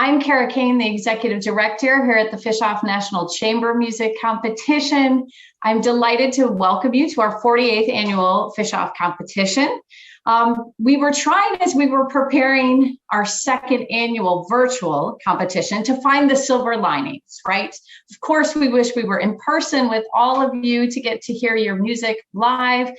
I'm Kara Kane, the Executive Director here at the Fischoff National Chamber Music Competition. I'm delighted to welcome you to our 48th annual Fischoff competition. We were trying, as we were preparing our second annual virtual competition, to find the silver linings, right? Of course, we wish we were in person with all of you to get to hear your music live.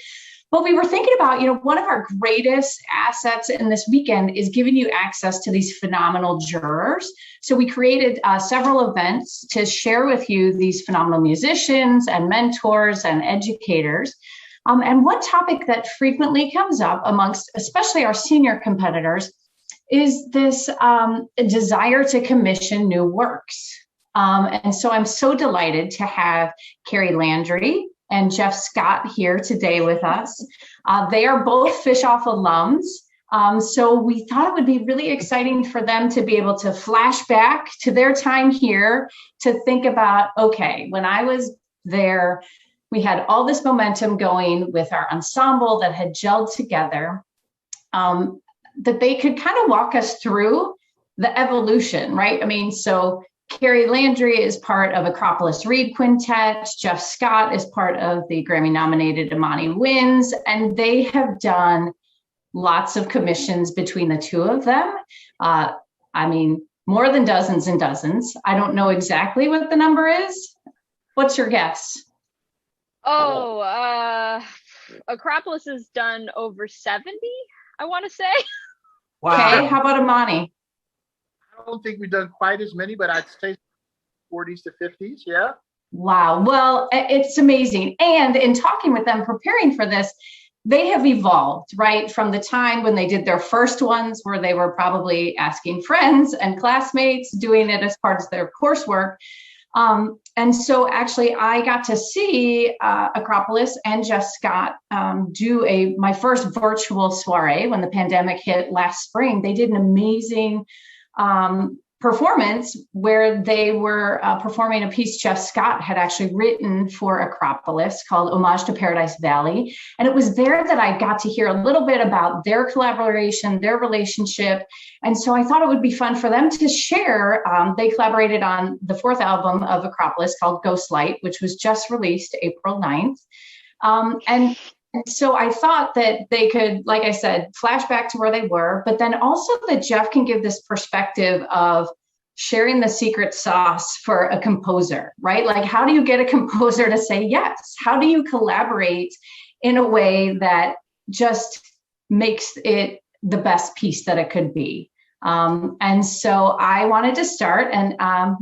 But we were thinking about, one of our greatest assets in this weekend is giving you access to these phenomenal jurors. So we created several events to share with you these phenomenal musicians and mentors and educators. And one topic that frequently comes up amongst, especially our senior competitors, is this desire to commission new works. And so I'm so delighted to have Kari Landry and Jeff Scott here today with us. They are both Fischoff alums. So we thought it would be really exciting for them to be able to flash back to their time here to think about, okay, when I was there, we had all this momentum going with our ensemble that had gelled together, that they could kind of walk us through the evolution, right? I mean, so Kari Landry is part of Akropolis Reed Quintet. Jeff Scott is part of the Grammy-nominated Imani Winds, and they have done lots of commissions between the two of them. More than dozens and dozens. I don't know exactly what the number is. What's your guess? Akropolis has done over 70, I want to say. Wow. Okay, how about Imani? I don't think we've done quite as many, but I'd say 40s to 50s, yeah. Wow, well, it's amazing. And in talking with them, preparing for this, they have evolved, right? From the time when they did their first ones, where they were probably asking friends and classmates, doing it as part of their coursework. And so actually I got to see Akropolis and Jeff Scott do my first virtual soiree when the pandemic hit last spring. They did an amazing performance where they were performing a piece Jeff Scott had actually written for Akropolis called Homage to Paradise Valley. And it was there that I got to hear a little bit about their collaboration, their relationship. And so I thought it would be fun for them to share. They collaborated on the fourth album of Akropolis called Ghostlight, which was just released April 9th. And so I thought that they could, like I said, flash back to where they were, but then also that Jeff can give this perspective of sharing the secret sauce for a composer, right? Like, how do you get a composer to say yes? How do you collaborate in a way that just makes it the best piece that it could be? And so I wanted to start, and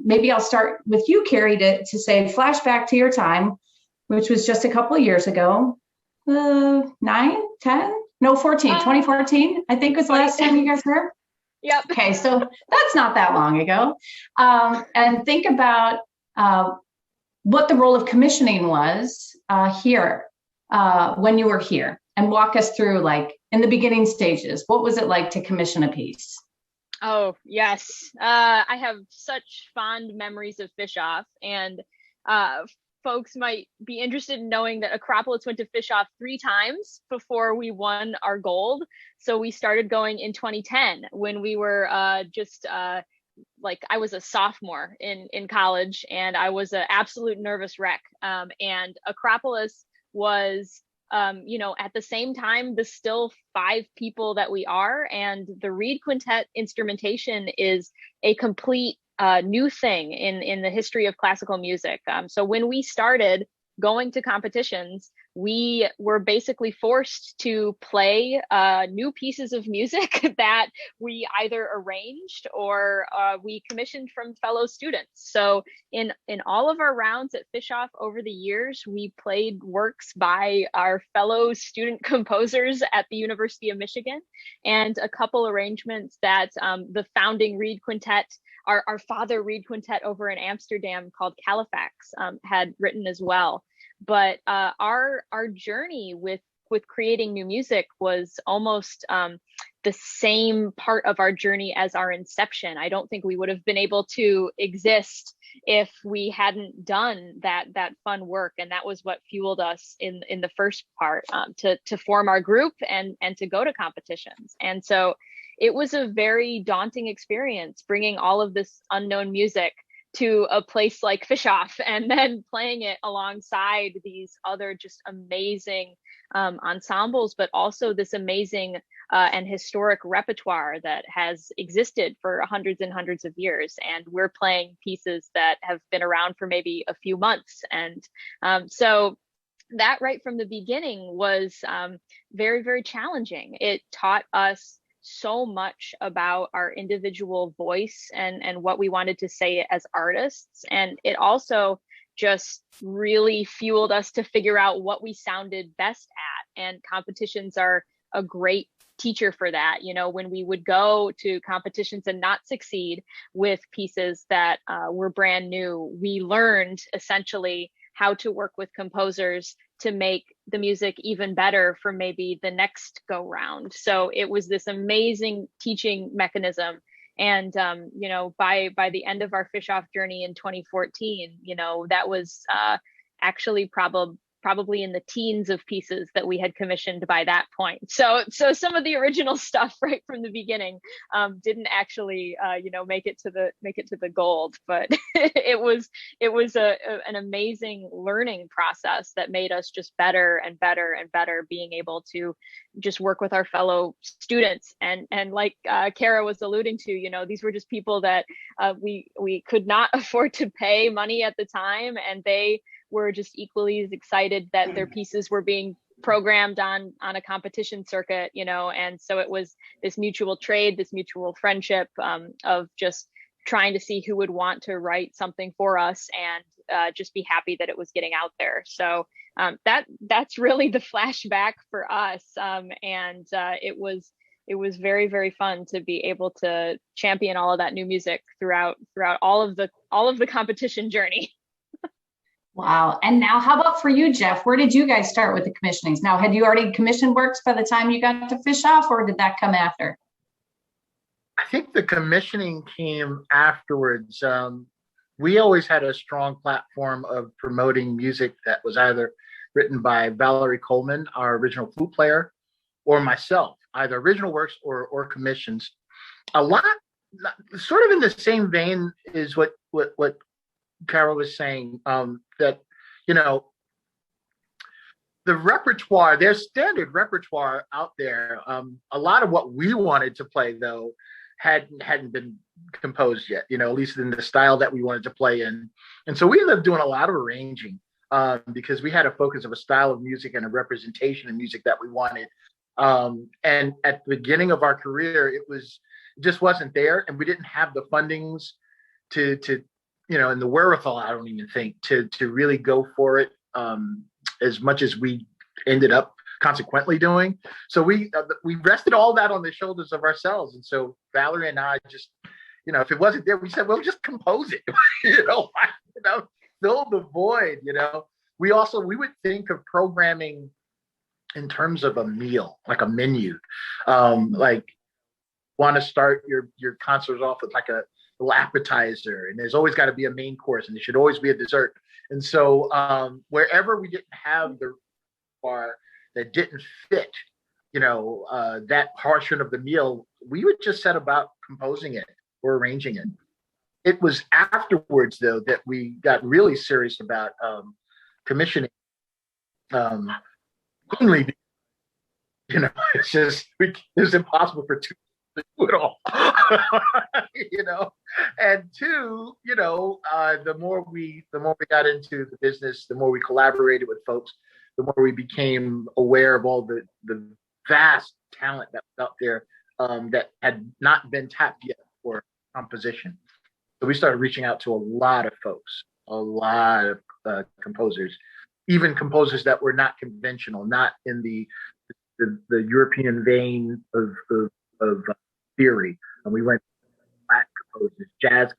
maybe I'll start with you, Kari, to say flashback to your time, which was just a couple of years ago. 2014, I think was the last time you guys were. Yep. Okay, so that's not that long ago. And think about what the role of commissioning was here when you were here, and walk us through, like, in the beginning stages, what was it like to commission a piece? Oh, yes. I have such fond memories of Fischoff, and folks might be interested in knowing that Akropolis went to Fischoff 3 times before we won our gold. So we started going in 2010 when we were I was a sophomore in college, and I was an absolute nervous wreck. And Akropolis was, at the same time, the still 5 people that we are, and the Reed Quintet instrumentation is a complete new thing in the history of classical music. So when we started going to competitions, we were basically forced to play new pieces of music that we either arranged or we commissioned from fellow students. So in all of our rounds at Fischoff over the years, we played works by our fellow student composers at the University of Michigan, and a couple arrangements that the founding Reed Quintet, our father Reed Quintet over in Amsterdam called Califax, had written as well. But our journey with creating new music was almost the same part of our journey as our inception. I don't think we would have been able to exist if we hadn't done that fun work, and that was what fueled us in the first part, to form our group and to go to competitions. And so it was a very daunting experience bringing all of this unknown music to a place like Fischoff and then playing it alongside these other just amazing ensembles, but also this amazing and historic repertoire that has existed for hundreds and hundreds of years. And we're playing pieces that have been around for maybe a few months. And so that right from the beginning was very, very challenging. It taught us so much about our individual voice and what we wanted to say as artists. And it also just really fueled us to figure out what we sounded best at. And competitions are a great teacher for that. You know, when we would go to competitions and not succeed with pieces that were brand new, we learned essentially how to work with composers to make the music even better for maybe the next go round. So it was this amazing teaching mechanism. And, you know, by the end of our Fischoff journey in 2014, you know, that was actually probably in the teens of pieces that we had commissioned by that point. So some of the original stuff right from the beginning didn't actually, you know, make it to the gold, but it was an amazing learning process that made us just better and better and better, being able to just work with our fellow students. And like Kara was alluding to, you know, these were just people that we could not afford to pay money at the time, and they were just equally as excited that their pieces were being programmed on a competition circuit, you know. And so it was this mutual trade, this mutual friendship of just trying to see who would want to write something for us and just be happy that it was getting out there. So that's really the flashback for us. And it was very, very fun to be able to champion all of that new music throughout all of the competition journey. Wow. And now how about for you, Jeff? Where did you guys start with the commissionings? Now, had you already commissioned works by the time you got to Fischoff, or did that come after? I think the commissioning came afterwards. We always had a strong platform of promoting music that was either written by Valerie Coleman, our original flute player, or myself, either original works or commissions. A lot, sort of in the same vein is what Carol was saying, that, you know, the repertoire, there's standard repertoire out there. A lot of what we wanted to play, though, hadn't been composed yet, you know, at least in the style that we wanted to play in. And so we ended up doing a lot of arranging because we had a focus of a style of music and a representation of music that we wanted. And at the beginning of our career, it just wasn't there, and we didn't have the fundings to you know, and the wherewithal, I don't even think, to really go for it as much as we ended up consequently doing. So we rested all that on the shoulders of ourselves. And so Valerie and I just, you know, if it wasn't there, we said, well, just compose it, you know, fill the void, you know. We would think of programming in terms of a meal, like a menu, like want to start your concerts off with like a little appetizer, and there's always got to be a main course, and there should always be a dessert. And so wherever we didn't have the bar that didn't fit, you know, that portion of the meal, we would just set about composing it or arranging it. It was afterwards, though, that we got really serious about commissioning. Mainly, you know, it's impossible for two to do it all. You know, and two, you know, the more we got into the business, the more we collaborated with folks, the more we became aware of all the vast talent that was out there that had not been tapped yet for composition. So we started reaching out to a lot of folks, a lot of composers, even composers that were not conventional, not in the European vein of theory. And we went Latin composers, jazz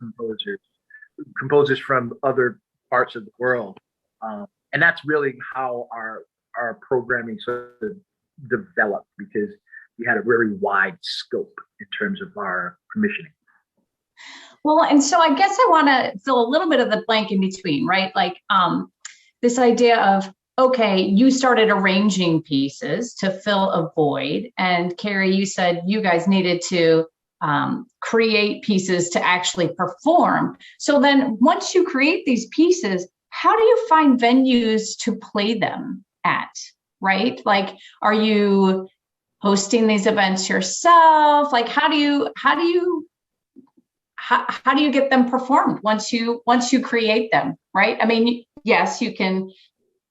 composers from other parts of the world. And that's really how our programming sort of developed, because we had a very wide scope in terms of our commissioning. Well, and so I guess I want to fill a little bit of the blank in between, right? Like this idea of okay, you started arranging pieces to fill a void. And Kari, you said you guys needed to create pieces to actually perform. So then once you create these pieces, how do you find venues to play them at, right? Like, are you hosting these events yourself? Like, how do you get them performed once you create them, right? I mean, yes, you can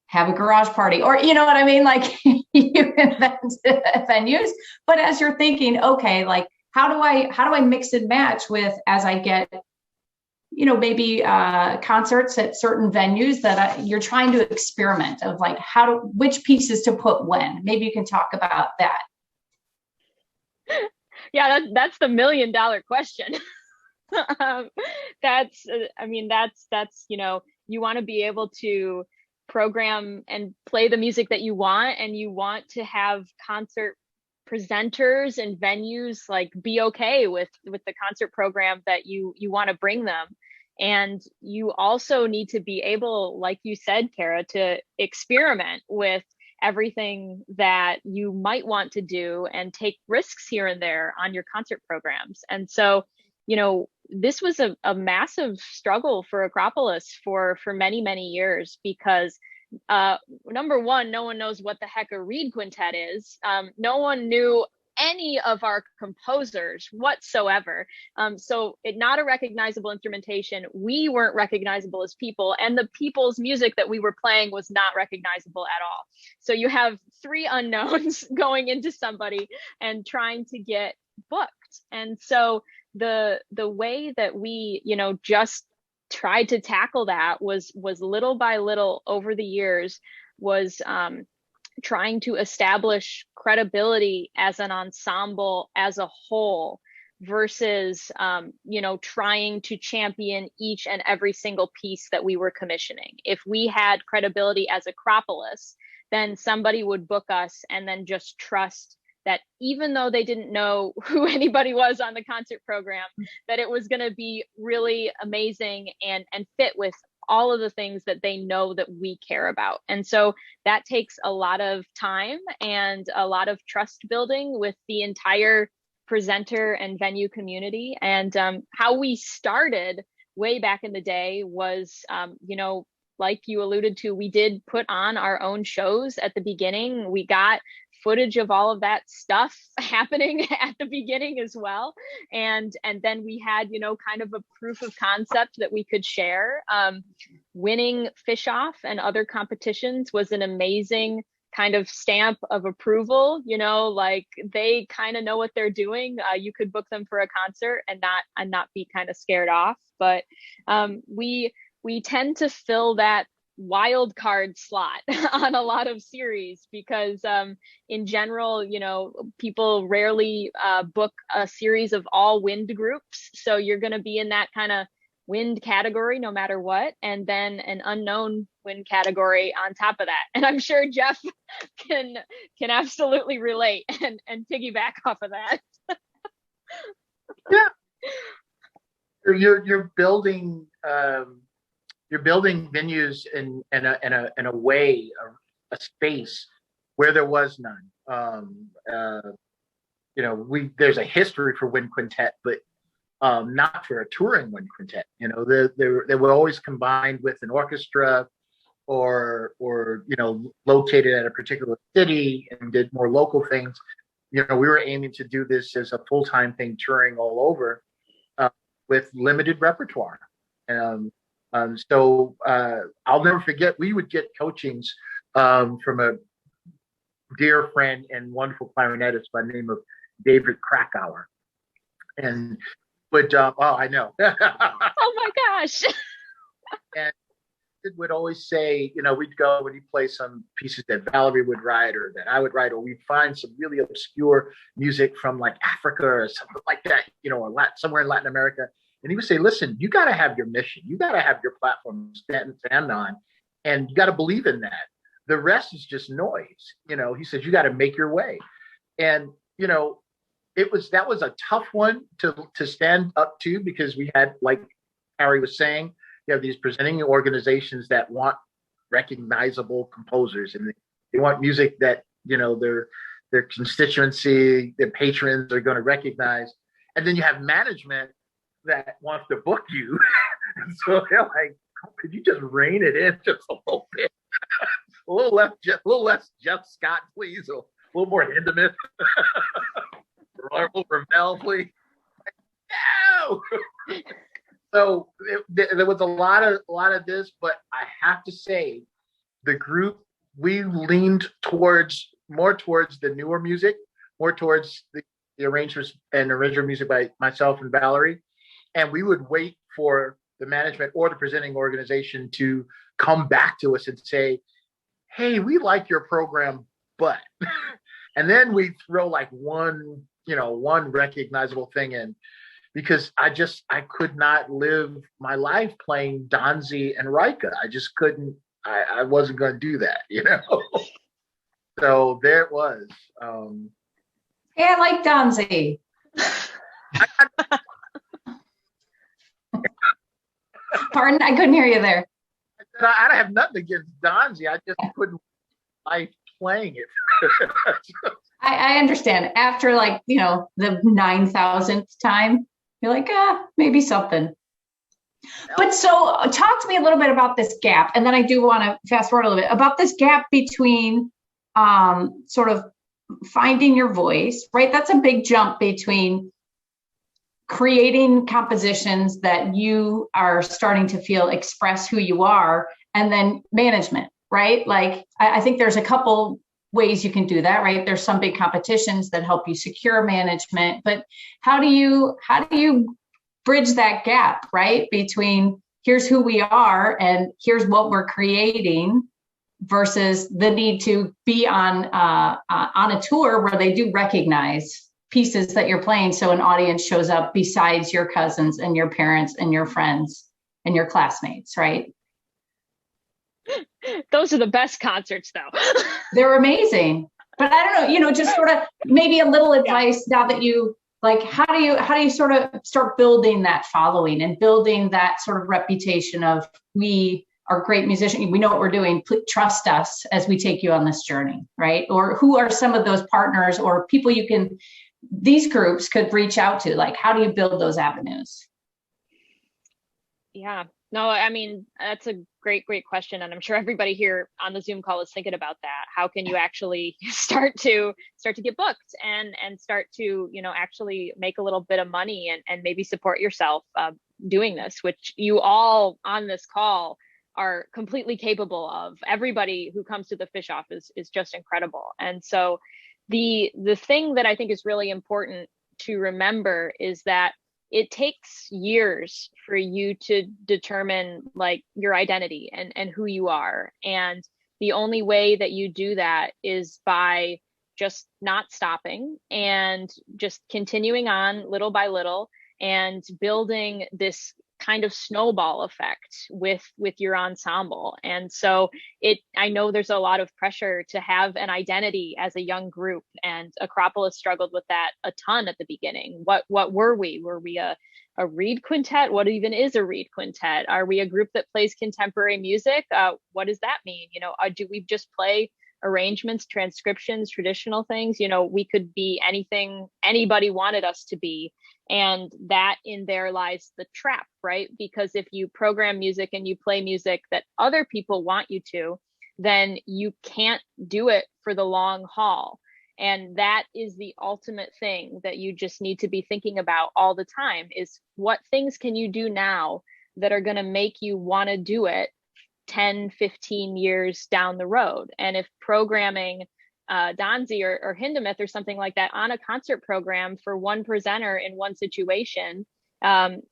have a garage party, or you know what I mean? Like you invent venues, but as you're thinking, okay, like how do I mix and match with, as I get, maybe concerts at certain venues that you're trying to experiment of like which pieces to put when. Maybe you can talk about that. Yeah, that's the $1 million question. That's you want to be able to program and play the music that you want, and you want to have concert presenters and venues like be okay with the concert program that you want to bring them. And you also need to be able, like you said, Kara, to experiment with everything that you might want to do and take risks here and there on your concert programs. And so, this was a massive struggle for Akropolis for many, many years, because number one, no one knows what the heck a reed quintet is. No one knew any of our composers whatsoever. So not a recognizable instrumentation. We weren't recognizable as people, and the people's music that we were playing was not recognizable at all. So you have three unknowns going into somebody and trying to get booked. And so the way that we, just tried to tackle that was little by little over the years, was trying to establish credibility as an ensemble as a whole, versus trying to champion each and every single piece that we were commissioning. If we had credibility as Akropolis, then somebody would book us and then just trust that even though they didn't know who anybody was on the concert program, that it was going to be really amazing and fit with all of the things that they know that we care about. And so that takes a lot of time and a lot of trust building with the entire presenter and venue community. And how we started way back in the day was, like you alluded to, we did put on our own shows at the beginning. We got footage of all of that stuff happening at the beginning as well. And then we had, kind of a proof of concept that we could share. Winning Fischoff and other competitions was an amazing kind of stamp of approval, like they kind of know what they're doing. You could book them for a concert and not be kind of scared off. But we tend to fill that wild card slot on a lot of series because in general, people rarely book a series of all wind groups. So you're going to be in that kind of wind category no matter what, and then an unknown wind category on top of that. And I'm sure Jeff can absolutely relate and piggyback off of that. Yeah. You're building venues in a way, a space where there was none. There's a history for wind quintet, but not for a touring wind quintet. They were always combined with an orchestra, or located at a particular city and did more local things. We were aiming to do this as a full-time thing, touring all over with limited repertoire. So I'll never forget, we would get coachings from a dear friend and wonderful clarinetist by the name of David Krakauer. And would, I know. Oh my gosh. And it would always say, we'd go and he'd play some pieces that Valerie would write or that I would write, or we'd find some really obscure music from like Africa or something like that, or somewhere in Latin America. And he would say, listen, you got to have your mission. You got to have your platform to stand on, and you got to believe in that. The rest is just noise. He said, you got to make your way. And, that was a tough one to stand up to, because we had, like Kari was saying, you have these presenting organizations that want recognizable composers, and they want music that, their constituency, their patrons are going to recognize. And then you have management that wants to book you. So they're like, could you just rein it in just a little bit? a little less Jeff Scott, please. A little more Hindemith. A little Ravel, please. No. So there was a lot of this, but I have to say, the group, we leaned more towards the newer music, more towards the arrangements and original music by myself and Valerie, and we would wait for the management or the presenting organization to come back to us and say, "Hey, we like your program, but," and then we throw like one recognizable thing in. Because I could not live my life playing Donzi and Rika. I just couldn't. I wasn't going to do that, So there it was. Hey, I like Donzi. Pardon? I couldn't hear you there. I don't have nothing against Donzi. I just couldn't life playing it. I understand. After the 9,000th time, you're like, maybe something. But so talk to me a little bit about this gap. And then I do want to fast forward a little bit about this gap between sort of finding your voice, right? That's a big jump between creating compositions that you are starting to feel express who you are, and then management, right? Like, I think there's a couple ways you can do that, right? There's some big competitions that help you secure management, but how do you bridge that gap, right? Between here's who we are and here's what we're creating versus the need to be on a tour where they do recognize pieces that you're playing. So an audience shows up besides your cousins and your parents and your friends and your classmates, right? Those are the best concerts, though. They're amazing. But I don't know, just sort of maybe a little advice now that you how do you sort of start building that following and building that sort of reputation of we are great musicians, we know what we're doing, please trust us as we take you on this journey, right? Or who are some of those partners or people these groups could reach out to? Like, how do you build those avenues? Yeah. No, I mean, that's a great question. And I'm sure everybody here on the Zoom call is thinking about that. How can you actually start to get booked and start to, actually make a little bit of money and maybe support yourself doing this, which you all on this call are completely capable of. Everybody who comes to the Fischoff is just incredible. And so the thing that I think is really important to remember is that it takes years for you to determine your identity and who you are. And the only way that you do that is by just not stopping and just continuing on little by little and building this kind of snowball effect with your ensemble. And so I know there's a lot of pressure to have an identity as a young group, and Akropolis struggled with that a ton at the beginning. What were we? Were we a reed quintet? What even is a reed quintet? Are we a group that plays contemporary music? What does that mean? Do we just play arrangements, transcriptions, traditional things? We could be anything anybody wanted us to be. And that in there lies the trap, right? Because if you program music and you play music that other people want you to, then you can't do it for the long haul. And that is the ultimate thing that you just need to be thinking about all the time, is what things can you do now that are going to make you want to do it 10, 15 years down the road. And if programming Donzi or Hindemith or something like that on a concert program for one presenter in one situation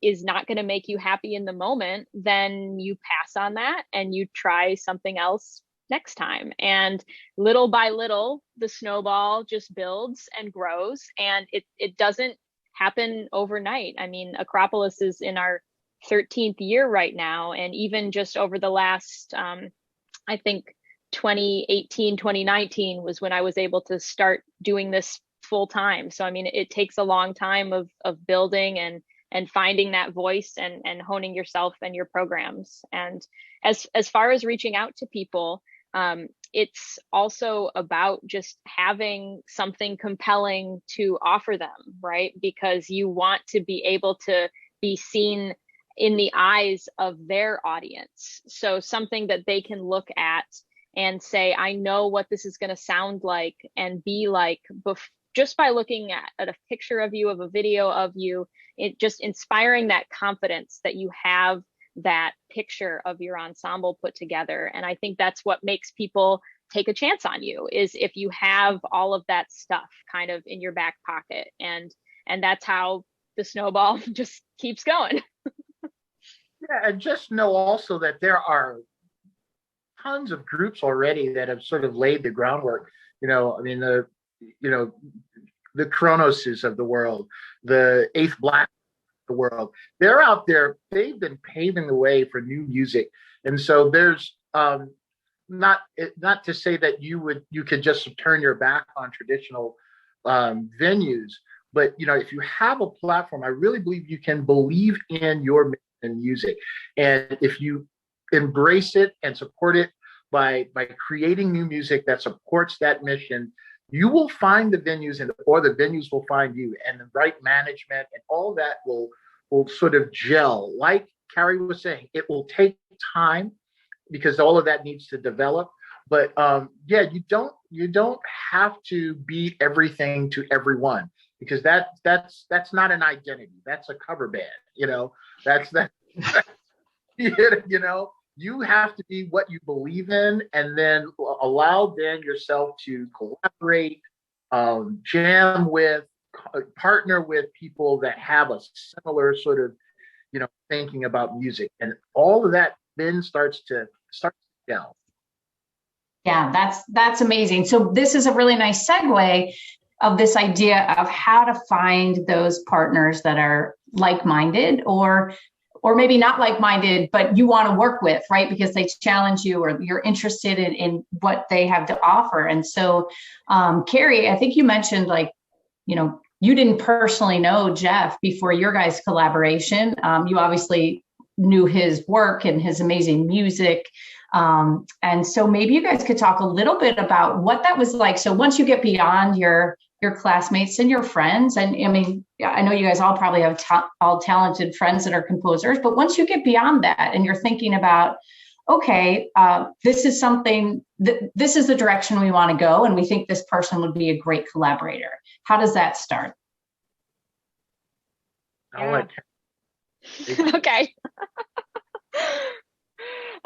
is not going to make you happy in the moment, then you pass on that and you try something else next time. And little by little, the snowball just builds and grows, and it doesn't happen overnight. I mean, Akropolis is in our 13th year right now. And even just over the last, I think 2018, 2019 was when I was able to start doing this full time. So, I mean, it takes a long time of building and and finding that voice and honing yourself and your programs. And as far as reaching out to people, it's also about just having something compelling to offer them, right? Because you want to be able to be seen in the eyes of their audience. So something that they can look at and say, I know what this is going to sound like and be like just by looking at a picture of you, of a video of you, it just inspiring that confidence that you have that picture of your ensemble put together. And I think that's what makes people take a chance on you, is if you have all of that stuff kind of in your back pocket. And that's how the snowball just keeps going. Yeah, and just know also that there are tons of groups already that have sort of laid the groundwork. I mean, the Chronoses of the world, the Eighth Black of the world, they're out there. They've been paving the way for new music. And so there's not to say that you could just turn your back on traditional venues, but if you have a platform, I really believe you can believe in your music, and if you embrace it and support it by creating new music that supports that mission, you will find the venues, or the venues will find you, and the right management and all that will sort of gel. Like Kari was saying, it will take time because all of that needs to develop. But you don't have to be everything to everyone, because that's not an identity. That's a cover band. That's you have to be what you believe in, and then allow yourself to collaborate, jam with, partner with people that have a similar sort of, thinking about music, and all of that then starts to gel. Yeah, that's amazing. So this is a really nice segue of this idea of how to find those partners that are like-minded, or maybe not like-minded, but you want to work with, right? Because they challenge you, or you're interested in what they have to offer. And so, Kari, I think you mentioned you didn't personally know Jeff before your guys' collaboration. You obviously knew his work and his amazing music. And so maybe you guys could talk a little bit about what that was like. So once you get beyond your classmates and your friends, and I mean, I know you guys all probably have all talented friends that are composers, but once you get beyond that and you're thinking about, okay, this is something, this is the direction we want to go, and we think this person would be a great collaborator. How does that start? Okay.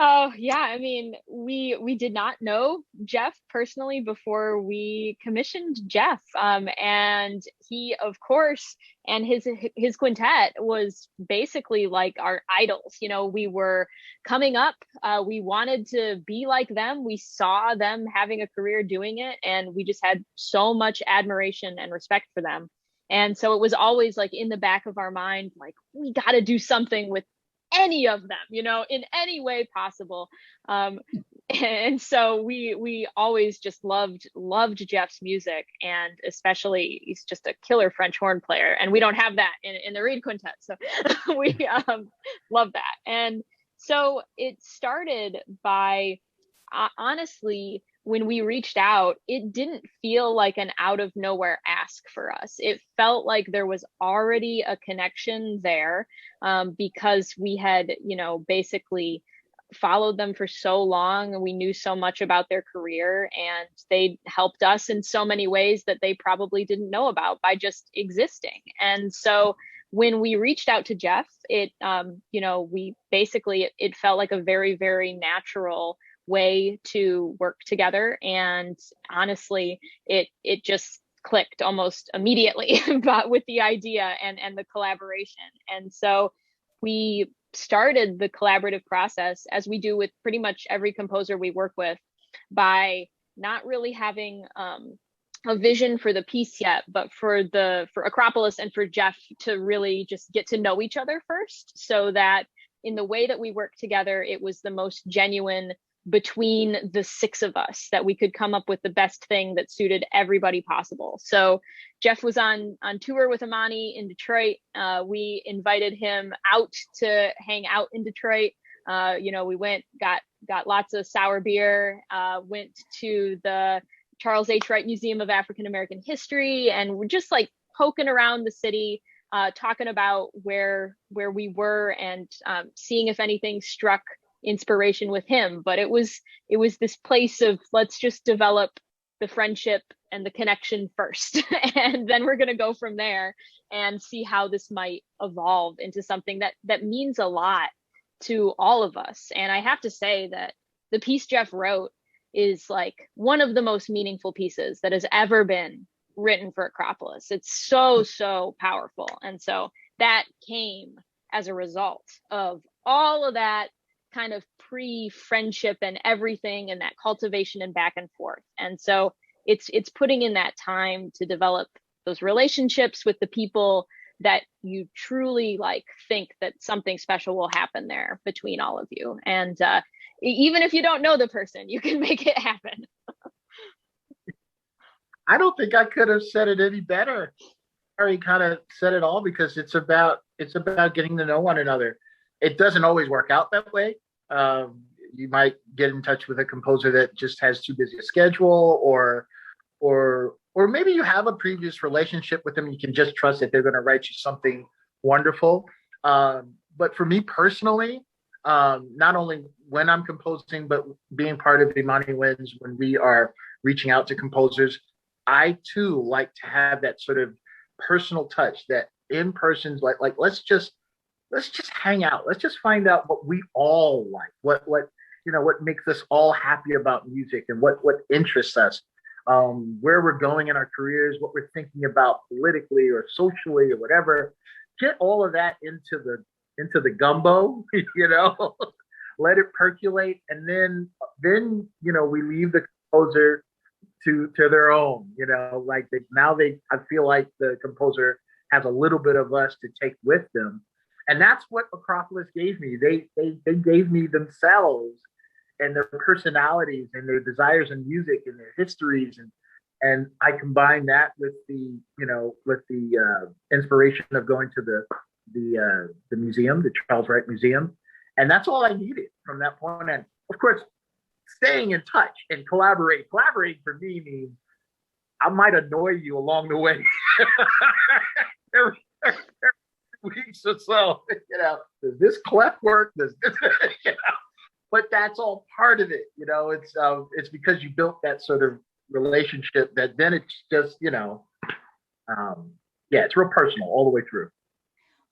Oh, yeah. I mean, we did not know Jeff personally before we commissioned Jeff. And he, of course, and his quintet was basically like our idols. We were coming up. We wanted to be like them. We saw them having a career doing it, and we just had so much admiration and respect for them. And so it was always like in the back of our mind, like, we got to do something with any of them, in any way possible. And so we always just loved Jeff's music, and especially he's just a killer French horn player, and we don't have that in the Reed Quintet. So we love that. And so it started by, honestly, when we reached out, it didn't feel like an out of nowhere ask for us. It felt like there was already a connection there, because we had, basically followed them for so long, and we knew so much about their career, and they helped us in so many ways that they probably didn't know about by just existing. And so when we reached out to Jeff, it felt like a very, very natural way to work together. And honestly, it just clicked almost immediately but with the idea and the collaboration. And so we started the collaborative process, as we do with pretty much every composer we work with, by not really having a vision for the piece yet, but for Akropolis and for Jeff to really just get to know each other first, so that in the way that we work together, it was the most genuine between the six of us, that we could come up with the best thing that suited everybody possible. So Jeff was on tour with Imani in Detroit. We invited him out to hang out in Detroit. We went, got lots of sour beer, went to the Charles H. Wright Museum of African American History, and we're just like poking around the city, talking about where we were, and seeing if anything struck inspiration with him. But it was this place of, let's just develop the friendship and the connection first, and then we're going to go from there and see how this might evolve into something that means a lot to all of us. And I have to say that the piece Jeff wrote is like one of the most meaningful pieces that has ever been written for Akropolis. It's so powerful. And so that came as a result of all of that kind of pre-friendship and everything, and that cultivation and back and forth. And so it's putting in that time to develop those relationships with the people that you truly like, think that something special will happen there between all of you. And even if you don't know the person, you can make it happen. I don't think I could have said it any better. Kari kind of said it all, because it's about getting to know one another. It doesn't always work out that way. You might get in touch with a composer that just has too busy a schedule, or maybe you have a previous relationship with them. You can just trust that they're going to write you something wonderful. But for me personally, not only when I'm composing, but being part of Imani Winds, when we are reaching out to composers, I too like to have that sort of personal touch, that in person's like let's just hang out. Let's just find out what we all like, what makes us all happy about music, and what interests us, where we're going in our careers, what we're thinking about politically or socially or whatever. Get all of that into the gumbo, let it percolate, and then we leave the composer to their own. I feel like the composer has a little bit of us to take with them. And that's what Akropolis gave me. They gave me themselves and their personalities and their desires in music and their histories, and I combined that with the inspiration of going to the museum, the Charles Wright Museum, and that's all I needed from that point. And of course, staying in touch and collaborating for me means I might annoy you along the way. every weeks or so, does this clef work? Does this, but that's all part of it. It's because you built that sort of relationship that then it's just, it's real personal all the way through.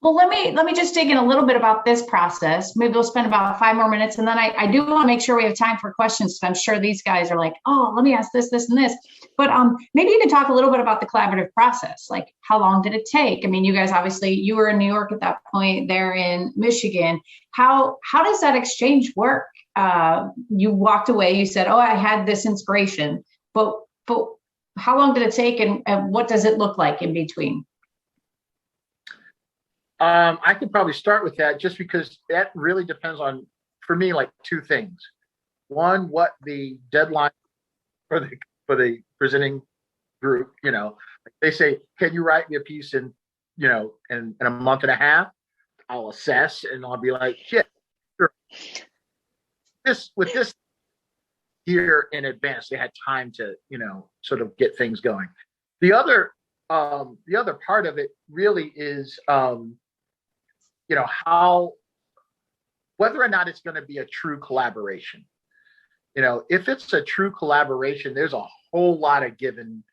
Well, let me just dig in a little bit about this process. Maybe we'll spend about 5 more minutes, and then I do want to make sure we have time for questions. So I'm sure these guys are like, oh, let me ask this, and this. But maybe you can talk a little bit about the collaborative process. Like, how long did it take? I mean, you guys obviously, you were in New York at that point. They're in Michigan. How does that exchange work? You walked away. You said, oh, I had this inspiration, but how long did it take, and what does it look like in between? I could probably start with that, just because that really depends on, for me, like 2 things. One, what the deadline for the presenting group, they say, can you write me a piece in a month and a half? I'll assess, and I'll be like, shit, sure. With this year in advance, they had time to, sort of get things going. The other part of it really is, how, whether or not it's going to be a true collaboration. If it's a true collaboration, there's a whole lot of give and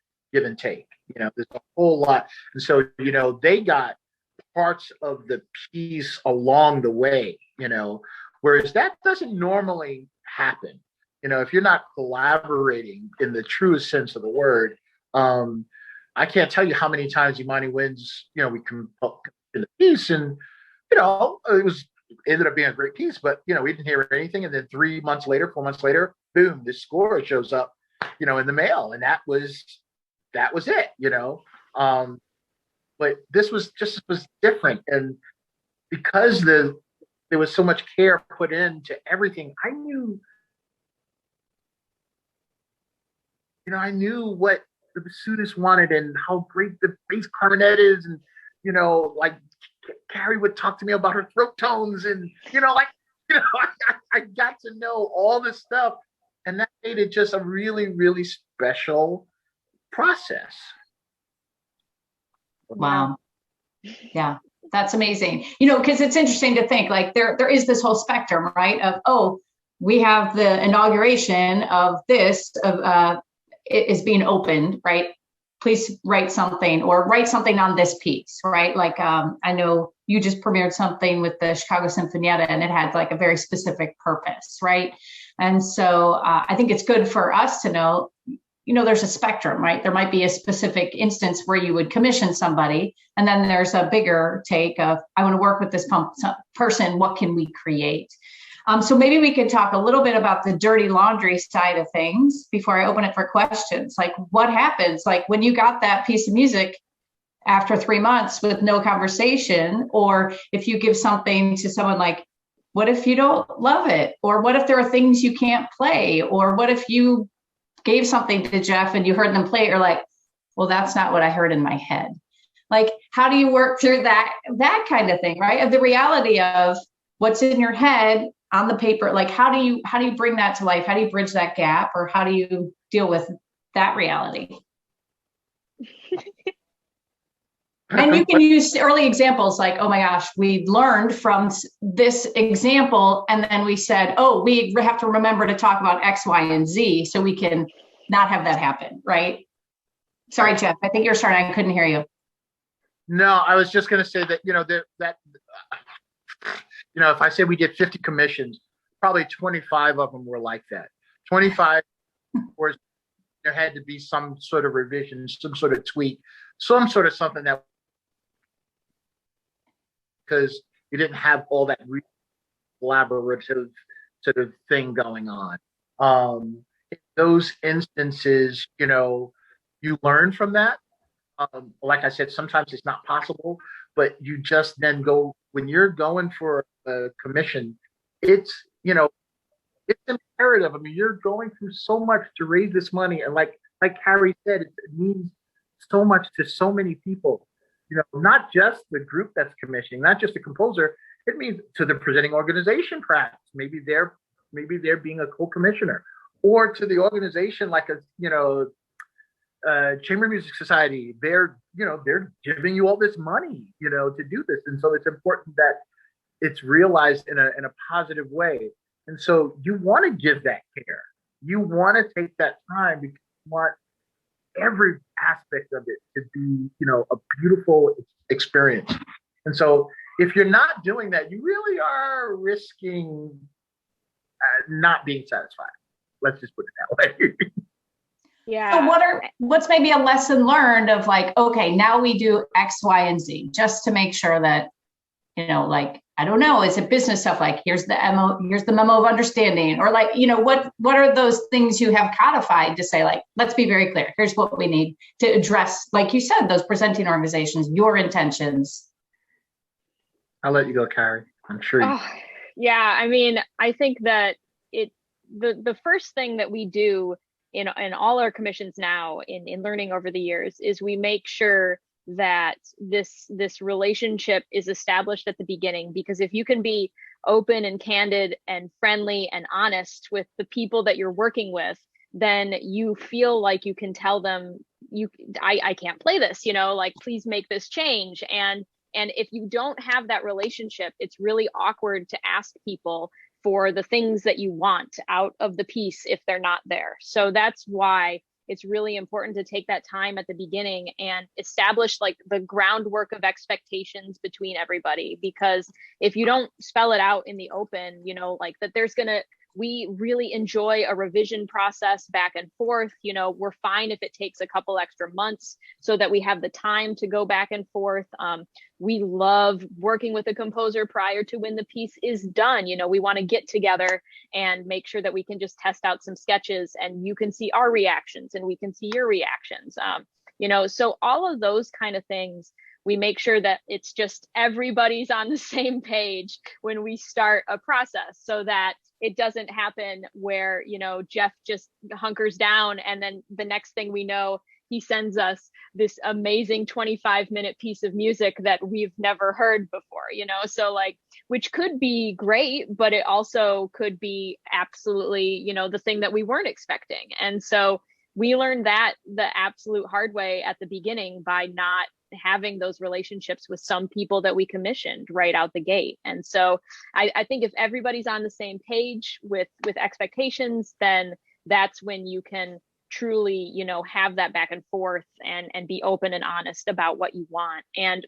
take. There's a whole lot, and so they got parts of the piece along the way. Whereas that doesn't normally happen. If you're not collaborating in the truest sense of the word, I can't tell you how many times Imani Winds, we come in the piece, and it ended up being a great piece, but we didn't hear anything. And then 3 months later, 4 months later, boom, this score shows up, in the mail. And that was it, but this was different. And because there was so much care put into everything, I knew I knew what the bassoonist wanted and how great the bass clarinet is, and like Kari would talk to me about her throat tones, and I got to know all this stuff, and that made it just a really, really special process. Wow. Yeah, that's amazing. Because it's interesting to think like there is this whole spectrum, right? Of, oh, we have the inauguration of this, it is being opened, right? Please write something on this piece, right? Like, I know you just premiered something with the Chicago Sinfonietta, and it had like a very specific purpose, right? And so I think it's good for us to know, there's a spectrum, right? There might be a specific instance where you would commission somebody, and then there's a bigger take of, I want to work with this person, what can we create? So maybe we could talk a little bit about the dirty laundry side of things before I open it for questions. Like, what happens? Like, when you got that piece of music after 3 months with no conversation, or if you give something to someone, like, what if you don't love it? Or what if there are things you can't play? Or what if you gave something to Jeff and you heard them play it, or like, well, that's not what I heard in my head. Like, how do you work through that kind of thing, right? Of the reality of what's in your head on the paper, like how do you bring that to life? How do you bridge that gap, or how do you deal with that reality? And you can use early examples like, oh my gosh, we learned from this example, and then we said, oh, we have to remember to talk about X, Y, and Z so we can not have that happen, right? Sorry, Jeff, I think you're starting. I couldn't hear you. No, I was just going to say that, if I say we did 50 commissions, probably 25 of them were like that. 25 were, there had to be some sort of revision, some sort of tweak, some sort of something that, because you didn't have all that collaborative sort of thing going on. In those instances, you learn from that. Like I said, sometimes it's not possible, but you just then go, when you're going for a commission, it's imperative. I mean, you're going through so much to raise this money. And like Kari said, it means so much to so many people, not just the group that's commissioning, not just the composer. It means to the presenting organization, perhaps. Maybe they're being a co-commissioner, or to the organization, like Chamber Music Society. They're giving you all this money, to do this. And so it's important that it's realized in a positive way. And so you want to give that care. You want to take that time, because you want every aspect of it to be, a beautiful experience. And so if you're not doing that, you really are risking not being satisfied. Let's just put it that way. Yeah. So what's maybe a lesson learned of like, okay, now we do X, Y, and Z, just to make sure that, like, I don't know, is it business stuff? Like, here's the memo of understanding, or like, what are those things you have codified to say, like, let's be very clear. Here's what we need to address, like you said, those presenting organizations, your intentions. I'll let you go, Kari. I'm sure. Yeah. I mean, I think that the first thing that we do in all our commissions now in learning over the years is we make sure that this relationship is established at the beginning, because if you can be open and candid and friendly and honest with the people that you're working with, then you feel like you can tell them, I can't play this, like, please make this change. And if you don't have that relationship, it's really awkward to ask people for the things that you want out of the piece if they're not there. So that's why it's really important to take that time at the beginning and establish like the groundwork of expectations between everybody. Because if you don't spell it out in the open, like that we really enjoy a revision process back and forth. We're fine if it takes a couple extra months so that we have the time to go back and forth. We love working with a composer prior to when the piece is done. We want to get together and make sure that we can just test out some sketches, and you can see our reactions and we can see your reactions. So all of those kind of things, we make sure that it's just everybody's on the same page when we start a process, so that it doesn't happen where, Jeff just hunkers down and then the next thing we know, he sends us this amazing 25-minute piece of music that we've never heard before, so like, which could be great, but it also could be absolutely, the thing that we weren't expecting. And so we learned that the absolute hard way at the beginning by not having those relationships with some people that we commissioned right out the gate. And so I think if everybody's on the same page with expectations, then that's when you can truly, have that back and forth and be open and honest about what you want. And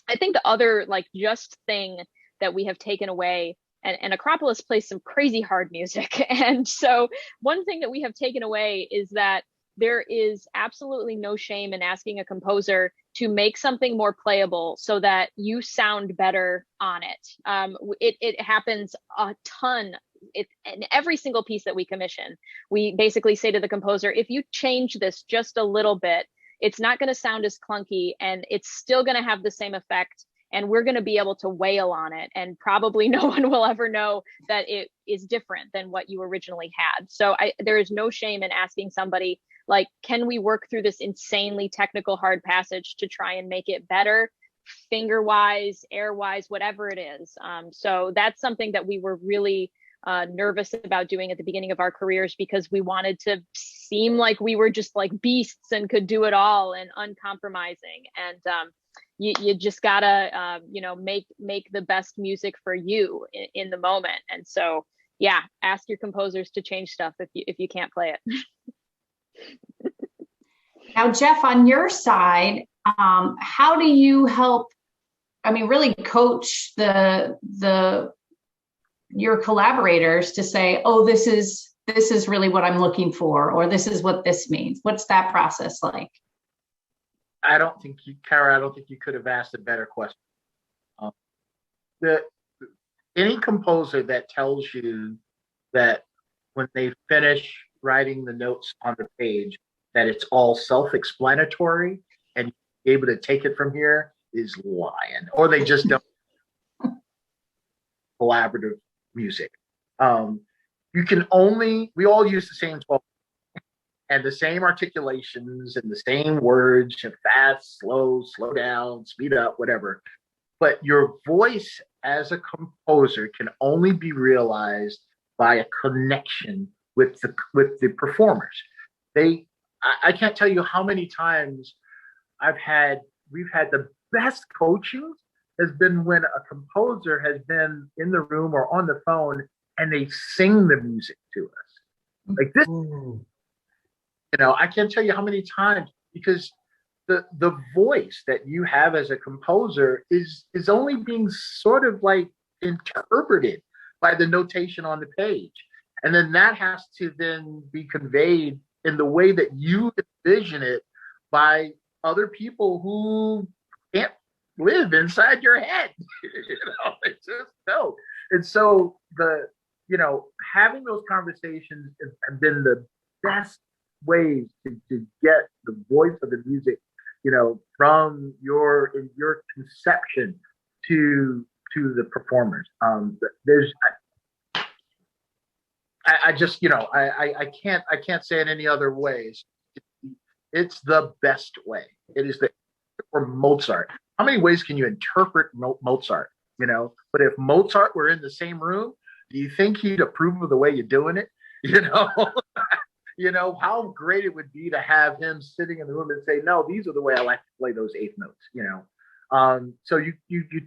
I think the other like just thing that we have taken away, and Akropolis plays some crazy hard music. And so one thing that we have taken away is that there is absolutely no shame in asking a composer to make something more playable so that you sound better on it. It happens a ton. In every single piece that we commission, we basically say to the composer, if you change this just a little bit, it's not going to sound as clunky and it's still going to have the same effect. And we're going to be able to wail on it. And probably no one will ever know that it is different than what you originally had. So there is no shame in asking somebody, like, can we work through this insanely technical hard passage to try and make it better, finger wise, air wise, whatever it is. So that's something that we were really nervous about doing at the beginning of our careers, because we wanted to seem like we were just like beasts and could do it all and uncompromising. And you just gotta make the best music for you in the moment. And so ask your composers to change stuff if you can't play it. Now, Jeff, on your side, how do you help, really coach your collaborators to say, oh, this is really what I'm looking for, or this is what this means? What's that process like? Kara, I don't think you could have asked a better question. Any composer that tells you that when they finish writing the notes on the page, that it's all self-explanatory and you're able to take it from here is lying, or they just don't collaborative music. We all use the same 12 and the same articulations and the same words, fast, slow down, speed up, whatever. But your voice as a composer can only be realized by a connection with the performers. I can't tell you how many times we've had the best coaching has been when a composer has been in the room or on the phone and they sing the music to us. Like this, I can't tell you how many times, because the voice that you have as a composer is only being sort of like interpreted by the notation on the page. And then that has to then be conveyed in the way that you envision it by other people who can't live inside your head. It's just no. And so having those conversations have been the best ways to get the voice of the music, from your conception to the performers. I can't say it any other ways. It's the best way. It is or Mozart. How many ways can you interpret Mozart? But if Mozart were in the same room, do you think he'd approve of the way you're doing it? How great it would be to have him sitting in the room and say, no, these are the way I like to play those eighth notes, So you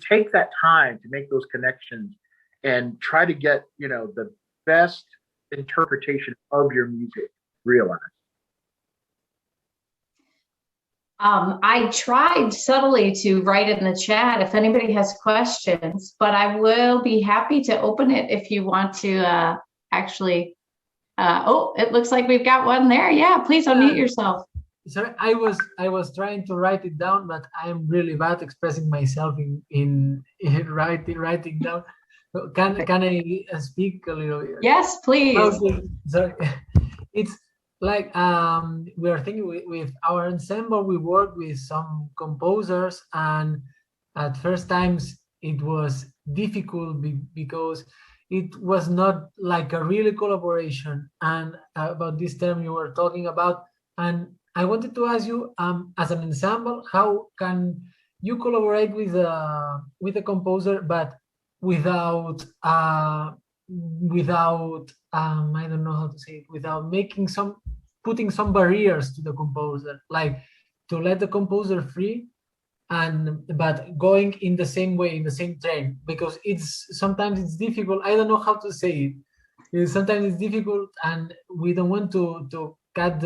take that time to make those connections and try to get, the best interpretation of your music realized. I tried subtly to write in the chat if anybody has questions, but I will be happy to open it if you want to actually. It looks like we've got one there. Yeah, please unmute yourself. Sorry, I was trying to write it down, but I am really bad expressing myself in writing down. Can I speak a little bit? Yes, please. Okay. Sorry. It's like we are thinking with our ensemble, we work with some composers, and at first times it was difficult because it was not like a really collaboration. And about this term you were talking about, and I wanted to ask you, as an ensemble, how can you collaborate with a composer, but without I don't know how to say it, without putting some barriers to the composer, like to let the composer free, but going in the same way, in the same train, because sometimes it's difficult. I don't know how to say it. Sometimes it's difficult, and we don't want to cut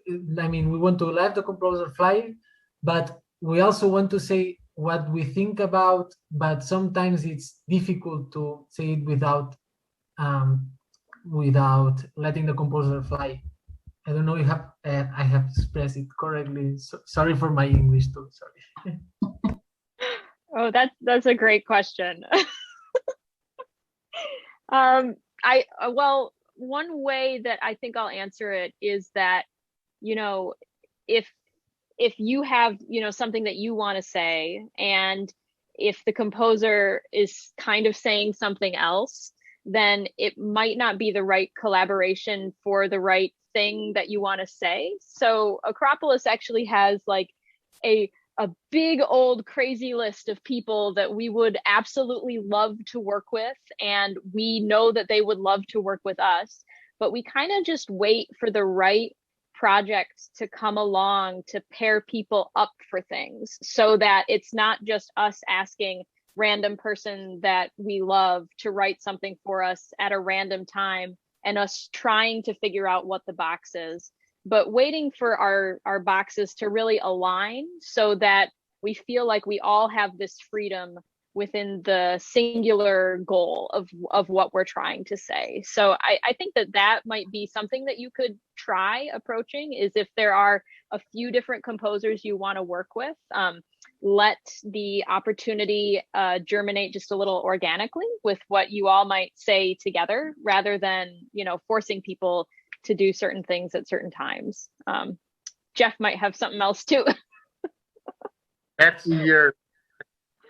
we want to let the composer fly, but we also want to say what we think about. But sometimes it's difficult to say it without letting the composer fly. I don't know if I have expressed it correctly. So, sorry for my English too. Sorry. Oh, that's a great question. Well, one way that I think I'll answer it is that, if you have, something that you want to say, and if the composer is kind of saying something else, then it might not be the right collaboration for the right thing that you want to say. So Akropolis actually has like a big old crazy list of people that we would absolutely love to work with, and we know that they would love to work with us, but we kind of just wait for the right projects to come along to pair people up for things, so that it's not just us asking random person that we love to write something for us at a random time and us trying to figure out what the box is, but waiting for our boxes to really align so that we feel like we all have this freedom within the singular goal of what we're trying to say. So I think that might be something that you could try approaching, is if there are a few different composers you want to work with, let the opportunity germinate just a little organically with what you all might say together, rather than, forcing people to do certain things at certain times. Jeff might have something else too. That's the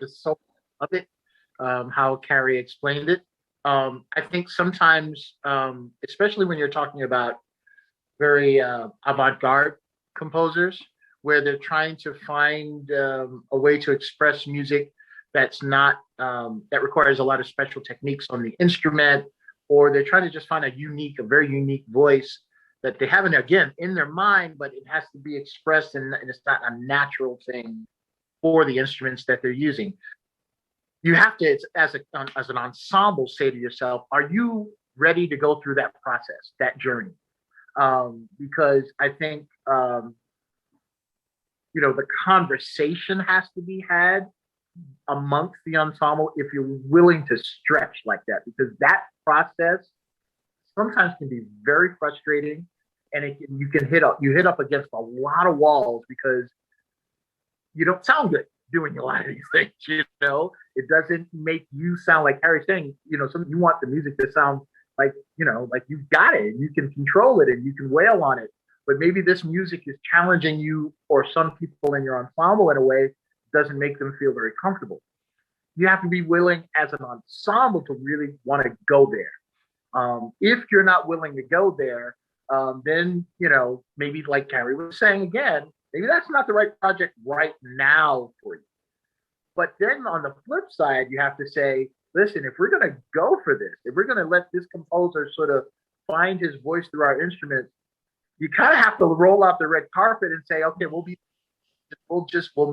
soul of it, how Kari explained it. I think sometimes, especially when you're talking about very avant-garde composers, where they're trying to find a way to express music that's not, that requires a lot of special techniques on the instrument, or they're trying to just find a very unique voice that they haven't, again, in their mind, but it has to be expressed, and it's not a natural thing for the instruments that they're using. You have to, as an ensemble, say to yourself, are you ready to go through that process, that journey? Because I think, the conversation has to be had amongst the ensemble if you're willing to stretch like that, because that process sometimes can be very frustrating, and you hit up against a lot of walls because you don't sound good doing a lot of these things. It doesn't make you sound, like Harry's saying, you want the music to sound like, like you've got it and you can control it and you can wail on it. But maybe this music is challenging you or some people in your ensemble in a way that doesn't make them feel very comfortable. You have to be willing as an ensemble to really want to go there. If you're not willing to go there, then, maybe like Kari was saying again, maybe that's not the right project right now for you. But then on the flip side, you have to say, listen, if we're going to go for this, if we're going to let this composer sort of find his voice through our instruments, you kind of have to roll out the red carpet and say, okay, we'll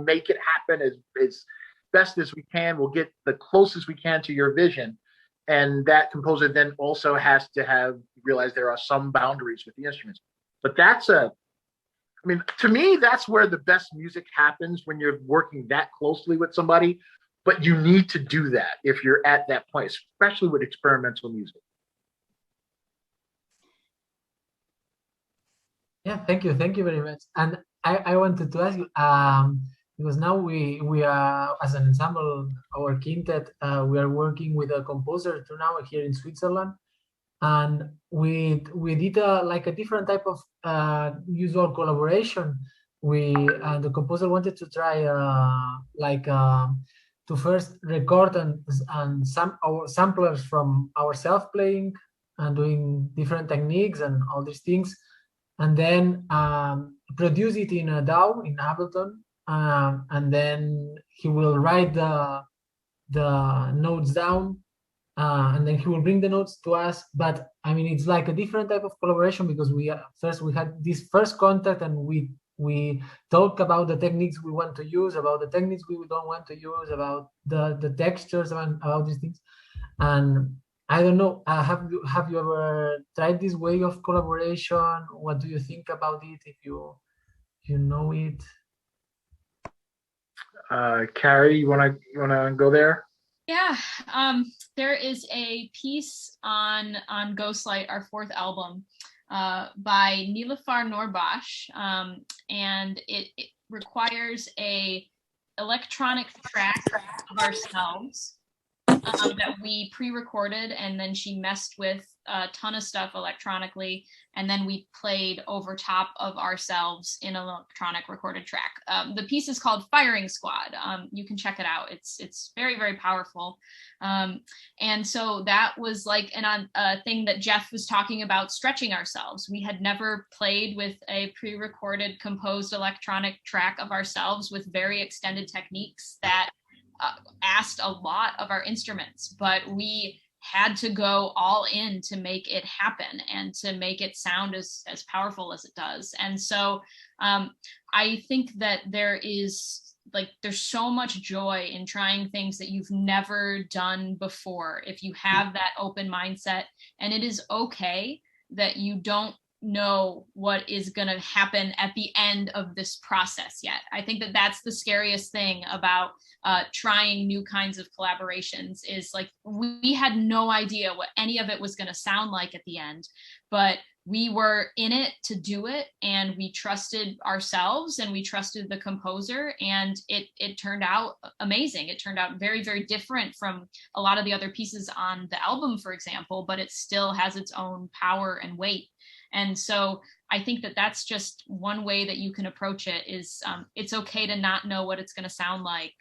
make it happen as best as we can. We'll get the closest we can to your vision. And that composer then also has to realize there are some boundaries with the instruments. But to me, that's where the best music happens, when you're working that closely with somebody. But you need to do that if you're at that point, especially with experimental music. Yeah, thank you very much. And I wanted to ask you, because now we are, as an ensemble, our quintet, we are working with a composer now here in Switzerland, and we did a different type of usual collaboration. The composer wanted to try to first record and some our samplers from ourselves playing and doing different techniques and all these things, and then produce it in a DAW in Ableton, and then he will write the notes down, and then he will bring the notes to us. But I mean, it's like a different type of collaboration because we had this first contact, and we talk about the techniques we want to use, about the techniques we don't want to use, about the textures, and about these things. And I don't know, have you ever tried this way of collaboration? What do you think about it, if you know it? Kari, you wanna go there? Yeah, there is a piece on Ghostlight, our fourth album, by Nilüfer Norbaş, and it requires a electronic track of ourselves that we pre-recorded, and then she messed with a ton of stuff electronically, and then we played over top of ourselves in an electronic recorded track. The piece is called Firing Squad. You can check it out. It's very, very powerful. And so that was like a thing that Jeff was talking about, stretching ourselves. We had never played with a pre-recorded, composed electronic track of ourselves with very extended techniques that asked a lot of our instruments, but we had to go all in to make it happen and to make it sound as powerful as it does. And so I think that there's so much joy in trying things that you've never done before, if you have that open mindset. And it is okay that you don't know what is going to happen at the end of this process yet. I think that that's the scariest thing about trying new kinds of collaborations, is like we had no idea what any of it was going to sound like at the end, but we were in it to do it, and we trusted ourselves and we trusted the composer, and it turned out amazing. It turned out very, very different from a lot of the other pieces on the album, for example, but it still has its own power and weight. And so I think that that's just one way that you can approach it, is it's okay to not know what it's going to sound like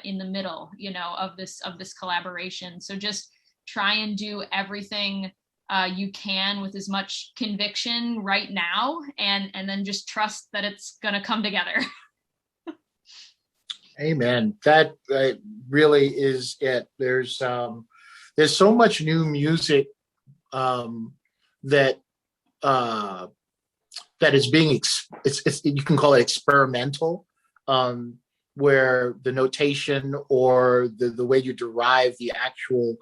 in the middle, of this collaboration. So just try and do everything you can with as much conviction right now, and then just trust that it's going to come together. Amen. That really is it. There's so much new music that is being you can call it experimental, where the notation or the way you derive the actual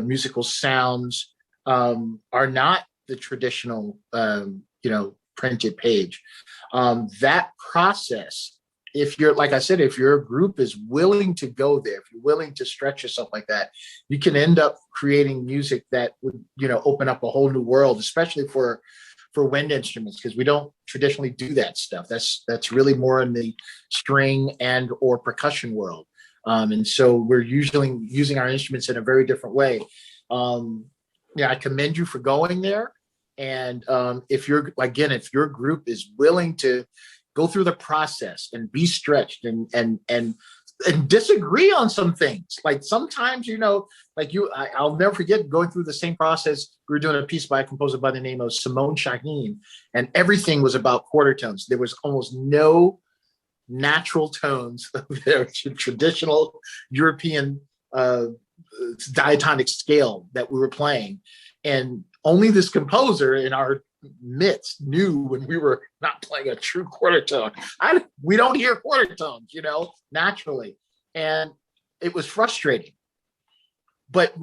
musical sounds are not the traditional printed page. That process, if you're, like I said, if your group is willing to go there, if you're willing to stretch yourself like that, you can end up creating music that would, open up a whole new world, especially for wind instruments, because we don't traditionally do that stuff. That's really more in the string and or percussion world. And so we're usually using our instruments in a very different way. I commend you for going there. And if your group is willing to go through the process and be stretched and disagree on some things. Like sometimes, I'll never forget going through the same process. We were doing a piece by a composer by the name of Simone Shaheen, and everything was about quarter tones. There was almost no natural tones of their traditional European diatonic scale that we were playing. And only this composer in our midst knew when we were not playing a true quarter tone. We don't hear quarter tones, naturally. And it was frustrating. But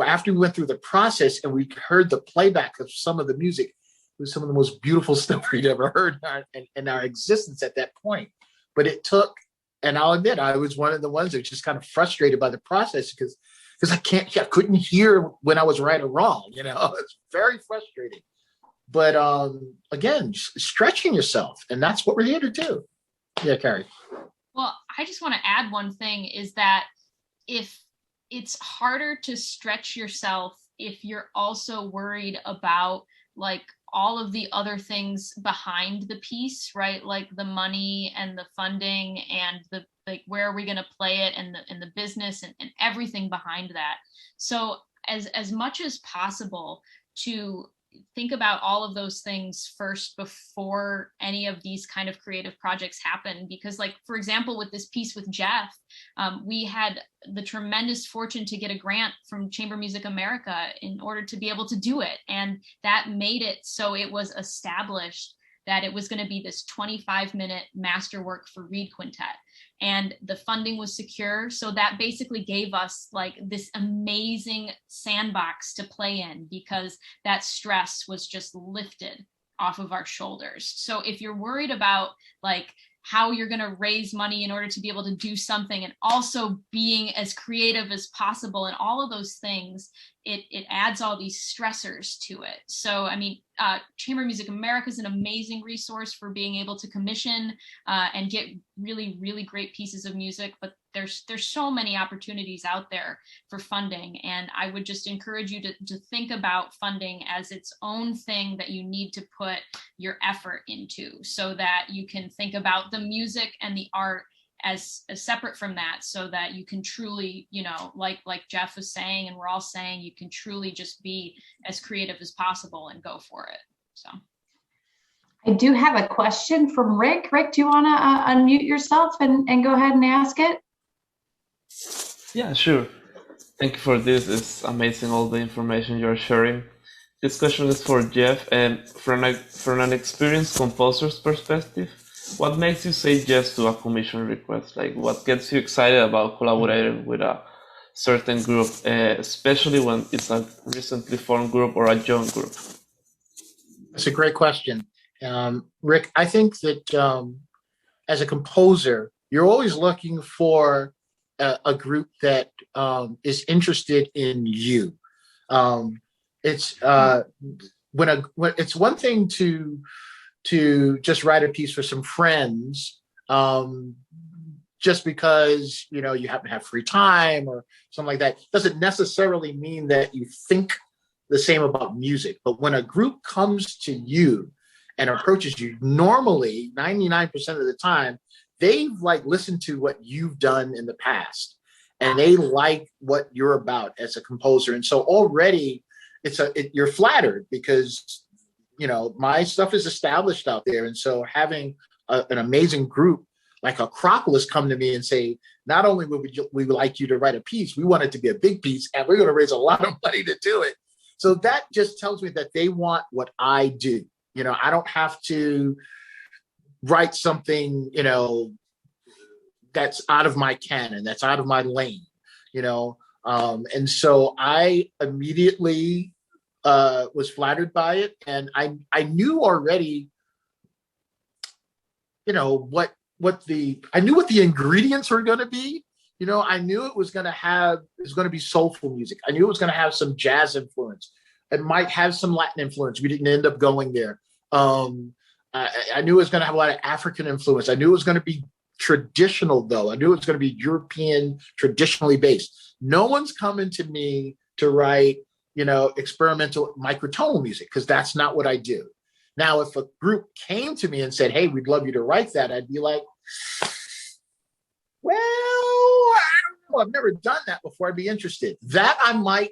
after we went through the process and we heard the playback of some of the music, it was some of the most beautiful stuff we'd ever heard in our existence at that point. But it took, and I'll admit, I was one of the ones that was just kind of frustrated by the process because I couldn't hear when I was right or wrong. It's very frustrating. But again, stretching yourself, and that's what we're here to do. Yeah, Kari. Well, I just want to add one thing, is that if it's harder to stretch yourself if you're also worried about like all of the other things behind the piece, right? Like the money and the funding and the like, where are we going to play it, and the business and everything behind that. So as much as possible to think about all of those things first before any of these kind of creative projects happen. Because like, for example, with this piece with Jeff, we had the tremendous fortune to get a grant from Chamber Music America in order to be able to do it. And that made it so it was established that it was going to be this 25-minute masterwork for Reed Quintet. And the funding was secure. So that basically gave us like this amazing sandbox to play in, because that stress was just lifted off of our shoulders. So if you're worried about like how you're going to raise money in order to be able to do something, and also being as creative as possible and all of those things, it adds all these stressors to it. So, I mean, Chamber Music America is an amazing resource for being able to commission and get really, really great pieces of music, but there's so many opportunities out there for funding. And I would just encourage you to think about funding as its own thing that you need to put your effort into, so that you can think about the music and the art as separate from that, so that you can truly, you know, like Jeff was saying, and we're all saying, you can truly just be as creative as possible and go for it. So I do have a question from Rick. Rick, do you want to unmute yourself and go ahead and ask it? Yeah, sure. Thank you for this. It's amazing, all the information you're sharing. This question is for Jeff, and from an experienced composer's perspective, what makes you say yes to a commission request? Like, what gets you excited about collaborating with a certain group, especially when it's a recently formed group or a young group? That's a great question. Rick, I think that as a composer, you're always looking for a group that is interested in you. It's one thing to just write a piece for some friends, just because, you know, you happen to have free time or something like that. Doesn't necessarily mean that you think the same about music. But when a group comes to you and approaches you, normally 99% of the time, they've like listened to what you've done in the past, and they like what you're about as a composer. And so already you're flattered, because, you know, my stuff is established out there. And so having an amazing group like Akropolis come to me and say, not only would we like you to write a piece, we want it to be a big piece, and we're going to raise a lot of money to do it. So that just tells me that they want what I do. You know, I don't have to write something, you know, that's out of my canon, that's out of my lane, you know. And so I immediately was flattered by it, and I knew already, you know, what the ingredients were going to be. You know, I knew it was going to be soulful music. I knew it was going to have some jazz influence. It might have some Latin influence. We didn't end up going there. I knew it was going to have a lot of African influence. I knew it was going to be traditional, though. I knew it was going to be European, traditionally based. No one's coming to me to write, you know, experimental microtonal music, because that's not what I do. Now, if a group came to me and said, hey, we'd love you to write that, I'd be like, well, I don't know. I've never done that before. I'd be interested. That I might,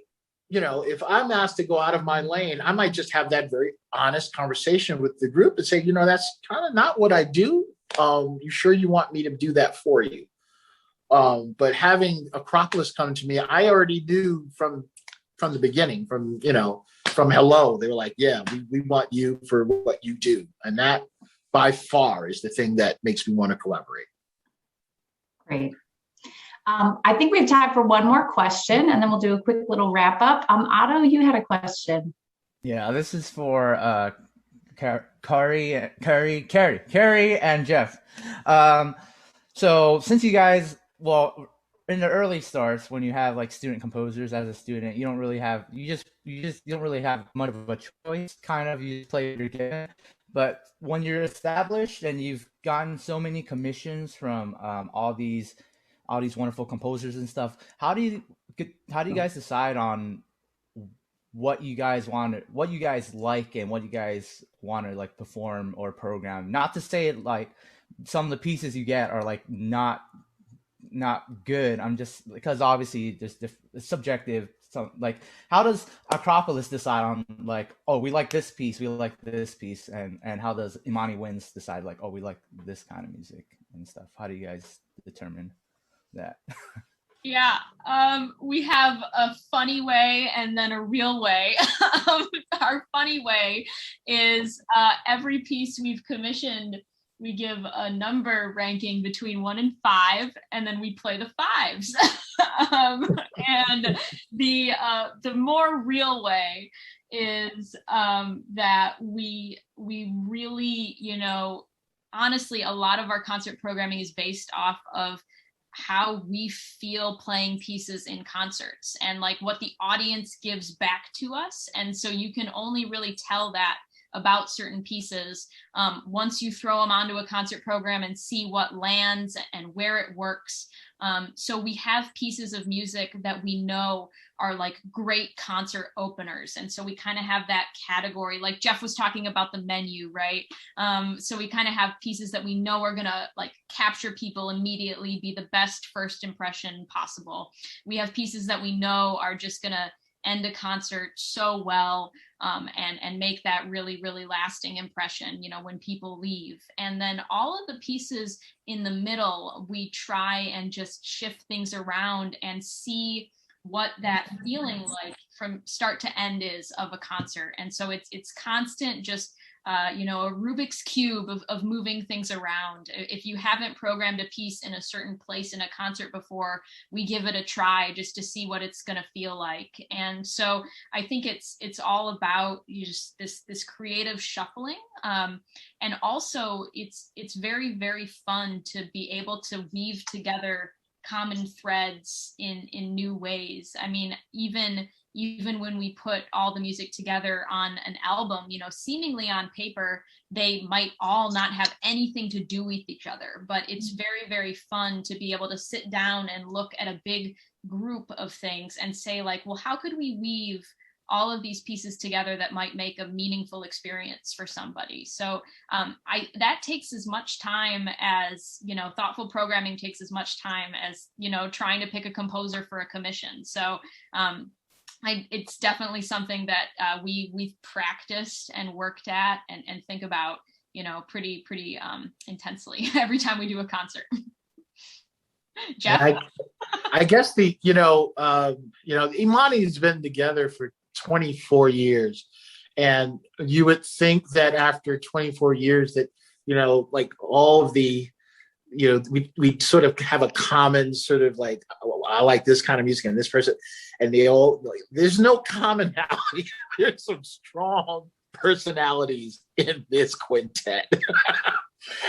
you know, if I'm asked to go out of my lane, I might just have that very honest conversation with the group and say, you know, that's kind of not what I do. You sure you want me to do that for you? But having Akropolis come to me, I already knew from the beginning, from hello, they were like, yeah, we want you for what you do. And that by far is the thing that makes me want to collaborate. Great. I think we have time for one more question, and then we'll do a quick little wrap up. Otto, you had a question. Yeah, this is for Kari and Jeff. So since you guys, well, in the early starts, when you have like student composers as a student, you don't really have you don't really have much of a choice. Kind of, you just play your game. But when you're established and you've gotten so many commissions from all these wonderful composers and stuff, how do you guys decide on what you guys like, and what you guys want to like perform or program. Not to say it like some of the pieces you get are like not good. I'm just, because obviously just it's subjective. So like, how does Akropolis decide on like, oh, we like this piece, and how does Imani Winds decide like, oh, we like this kind of music and stuff? How do you guys determine that? Yeah, we have a funny way and then a real way. Our funny way is every piece we've commissioned, we give a number ranking between 1 and 5, and then we play the 5s. And the more real way is that we really, you know, honestly, a lot of our concert programming is based off of how we feel playing pieces in concerts and like what the audience gives back to us. And so you can only really tell that about certain pieces once you throw them onto a concert program and see what lands and where it works. So we have pieces of music that we know are like great concert openers. And so we kind of have that category, like Jeff was talking about the menu, right? So we kind of have pieces that we know are gonna like capture people immediately, be the best first impression possible. We have pieces that we know are just gonna end a concert so well and make that really, really lasting impression, you know, when people leave. And then all of the pieces in the middle, we try and just shift things around and see what that feeling like from start to end is of a concert. And so it's constant, just you know, a Rubik's Cube of moving things around. If you haven't programmed a piece in a certain place in a concert before, we give it a try just to see what it's going to feel like. And so I think it's all about just this creative shuffling. And also it's very, very fun to be able to weave together common threads in new ways. I mean, even when we put all the music together on an album, you know, seemingly on paper, they might all not have anything to do with each other, but it's very, very fun to be able to sit down and look at a big group of things and say like, well, how could we weave all of these pieces together that might make a meaningful experience for somebody? So that takes as much time as, you know, thoughtful programming takes as much time as, you know, trying to pick a composer for a commission. So it's definitely something that we've practiced and worked at and think about, you know, pretty intensely every time we do a concert. Jeff? I guess Imani's been together for 24 years, and you would think that after 24 years that, you know, like all of the, you know, we sort of have a common sort of like, oh, I like this kind of music and this person, and they all, like, there's no commonality. There's some strong personalities in this quintet.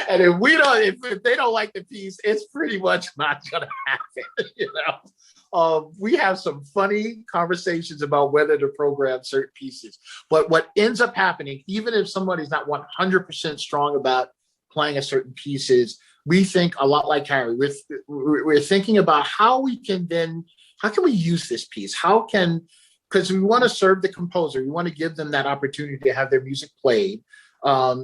And if they don't like the piece, it's pretty much not gonna happen, you know. We have some funny conversations about whether to program certain pieces, but what ends up happening, even if somebody's not 100% strong about playing a certain pieces, we think a lot like Kari. We're thinking about how can we use this piece? Because we want to serve the composer. We want to give them that opportunity to have their music played.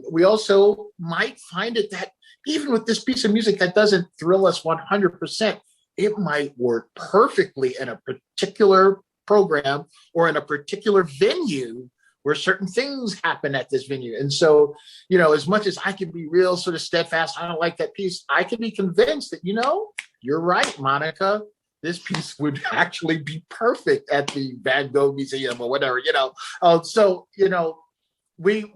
We also might find it that even with this piece of music that doesn't thrill us 100%, it might work perfectly in a particular program or in a particular venue where certain things happen at this venue. And so, you know, as much as I can be real sort of steadfast, I don't like that piece, I can be convinced that, you know, you're right, Monica, this piece would actually be perfect at the Van Gogh Museum or whatever, you know. So, you know, we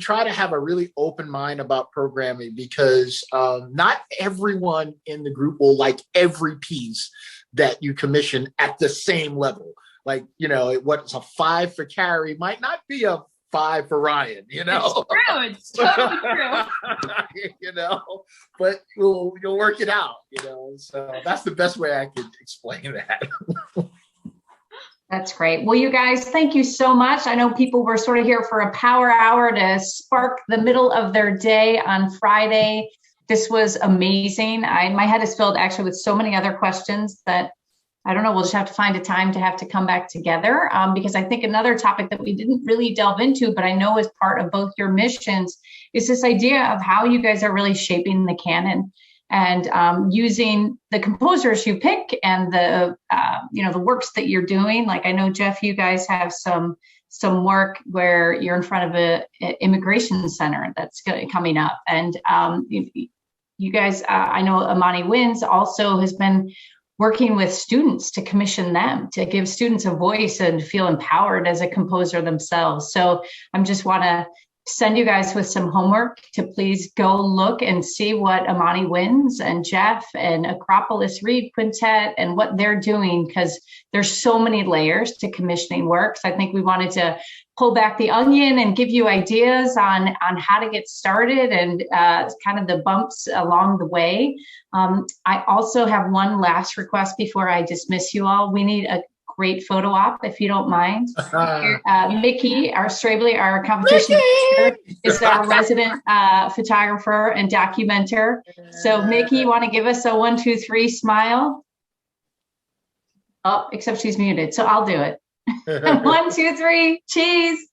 try to have a really open mind about programming because not everyone in the group will like every piece that you commission at the same level. Like, you know, what's a 5 for Kari might not be a 5 for Ryan, you know. It's true. It's totally true. You know, but you'll work it out, you know. So that's the best way I could explain that. That's great. Well, you guys, thank you so much. I know people were sort of here for a power hour to spark the middle of their day on Friday. This was amazing. My head is filled actually with so many other questions that I don't know, we'll just have to find a time to have to come back together, because I think another topic that we didn't really delve into, but I know is part of both your missions, is this idea of how you guys are really shaping the canon and using the composers you pick and the the works that you're doing. Like I know, Jeff, you guys have some work where you're in front of an immigration center that's coming up, and you guys, I know Imani Winds also has been working with students to commission them, to give students a voice and feel empowered as a composer themselves. So I just want to send you guys with some homework to please go look and see what Imani Winds and Jeff and Akropolis Reed Quintet and what they're doing, because there's so many layers to commissioning works. I think we wanted to pull back the onion and give you ideas on how to get started and kind of the bumps along the way. I also have one last request before I dismiss you all. We need a great photo op, if you don't mind. Mickey, our competition is our resident photographer and documenter. So Mickey, you want to give us a 1, 2, 3 smile? Oh, except she's muted, so I'll do it. 1, 2, 3, cheese.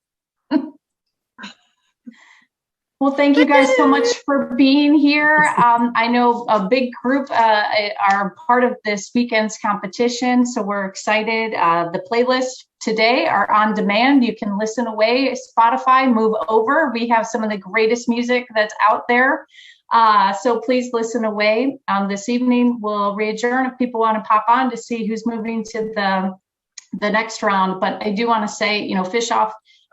Well, thank you guys so much for being here. I know a big group are part of this weekend's competition, so we're excited. The playlists today are on demand. You can listen away, Spotify, move over. We have some of the greatest music that's out there. So please listen away. This evening, we'll re-adjourn if people want to pop on to see who's moving to the next round. But I do want to say, Fischoff,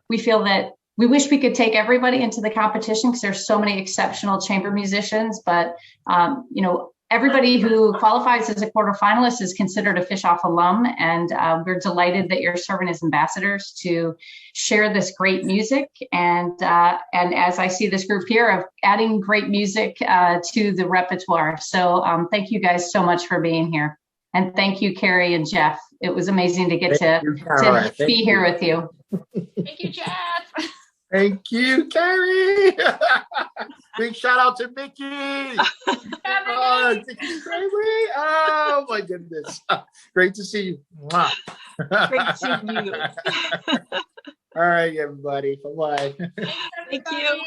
we feel that we wish we could take everybody into the competition because there's so many exceptional chamber musicians, but everybody who qualifies as a quarterfinalist is considered a Fischoff alum, and we're delighted that you're serving as ambassadors to share this great music. And as I see this group here of adding great music to the repertoire. So thank you guys so much for being here. And thank you, Kari and Jeff. It was amazing to get to be here with you. Thank you, Jeff. Thank you, Kari. Big shout out to Mickey. Oh my goodness. Great to see you. Great to see you. All right, everybody. Bye-bye. Thank you.